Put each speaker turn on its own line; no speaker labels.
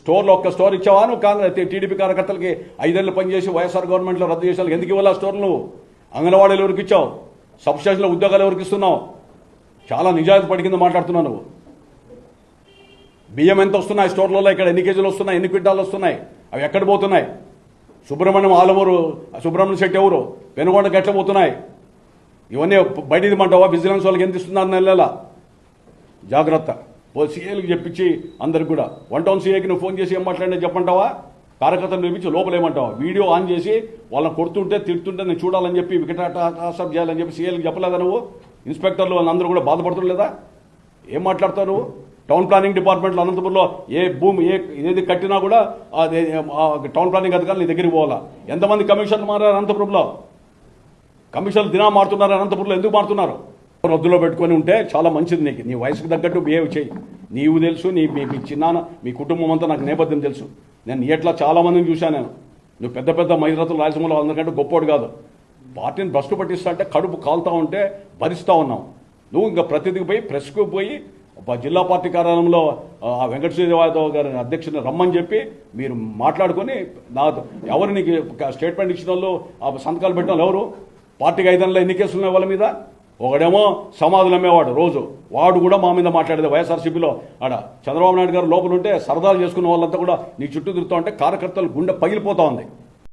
స్టోర్లో ఒక్క స్టోర్ ఇచ్చావా నువ్వు? కాంగ్రెస్ టీడీపీ కార్యకర్తలకి 5 ఏళ్ళు పనిచేసి వైఎస్ఆర్ గవర్నమెంట్లో రద్దు చేసాను ఎందుకు ఇవ్వాలి స్టోర్ నువ్వు? అంగన్వాడీలు ఎవరికి ఇచ్చావు? సబ్స్టేషన్లో ఉద్యోగాలు ఎవరికి ఇస్తున్నావు? చాలా నిజాయితీ పడి కింద మాట్లాడుతున్నావు నువ్వు. బియ్యం ఎంత వస్తున్నాయి స్టోర్లలో? ఇక్కడ ఎన్ని కేజీలు వస్తున్నాయి? ఎన్ని క్వింటాలు వస్తున్నాయి? అవి ఎక్కడ పోతున్నాయి? సుబ్రహ్మణ్యం ఆలమూరు సుబ్రహ్మణ్యం శెట్టి ఎవరు? పెనుగొండకి ఎట్లా పోతున్నాయి? ఇవన్నీ బయట ఇదిమంటావా? విజిలెన్స్ వాళ్ళకి ఎంత ఇస్తున్నారు నెల? జాగ్రత్త. సీఏలకు చెప్పించి అందరికి కూడా 1 టౌన్ సీఏకి నువ్వు ఫోన్ చేసి ఏం మాట్లాడినా చెప్పంటావా? కార్యకర్తలు పిలిపించి లోపల ఏమంటావా? వీడియో ఆన్ చేసి వాళ్ళని కొడుతుంటే తిడుతుంటే నేను చూడాలని చెప్పి వికటాసప్ చేయాలని చెప్పి సీఏలకు చెప్పలేదా నువ్వు? ఇన్స్పెక్టర్లు వాళ్ళందరూ కూడా బాధపడుతుండలేదా? ఏం మాట్లాడతావు నువ్వు? టౌన్ ప్లానింగ్ డిపార్ట్మెంట్లో అనంతపురంలో ఏ భూమి ఏది కట్టినా కూడా టౌన్ ప్లానింగ్ అధికారులు నీ దగ్గరికి పోవాలా? ఎంతమంది కమిషన్లు మారారు అనంతపురంలో? కమిషన్లు దినా మారుతున్నారు అనంతపురంలో, ఎందుకు మారుతున్నారు? రద్దులో పెట్టుకొని ఉంటే చాలా మంచిది. నీకు నీ వయసుకు తగ్గట్టు బిహేవ్ చేయి. నీవు తెలుసు, మీ చిన్నాన్న మీ కుటుంబం అంతా నాకు నేపథ్యం తెలుసు. నేను ఎట్లా చాలా మందిని చూశాను. నేను నువ్వు పెద్ద పెద్ద మైరతులు రాయలసీమలో అందరికంటే గొప్పోడు కాదు. పార్టీని భ్రష్టు పట్టిస్తా అంటే కడుపు కాలుతా ఉంటే భరిస్తూ ఉన్నావు. నువ్వు ఇంకా ప్రతిదికి పోయి ప్రెస్కు పోయి జిల్లా పార్టీ కార్యాలయంలో ఆ వెంకట శ్రీనివాసరావు గారి అధ్యక్షుని రమ్మని చెప్పి మీరు మాట్లాడుకొని ఎవరు నీకు స్టేట్మెంట్ ఇచ్చిన వాళ్ళు ఆ సంతకాలు పెట్టిన వాళ్ళు ఎవరు? పార్టీకి 5 నెలలు ఎన్ని కేసులు ఉన్నాయి వాళ్ళ మీద? ఒకడేమో సమాధులు అమ్మేవాడు రోజు, వాడు కూడా మా మీద మాట్లాడేది వైఎస్ఆర్సీపీలో. ఆడ చంద్రబాబు నాయుడు గారు లోపల ఉంటే సరదాలు చేసుకున్న వాళ్ళంతా కూడా నీ చుట్టూ తిరుగుతూ ఉంటే కార్యకర్తలు గుండె పగిలిపోతా ఉంది.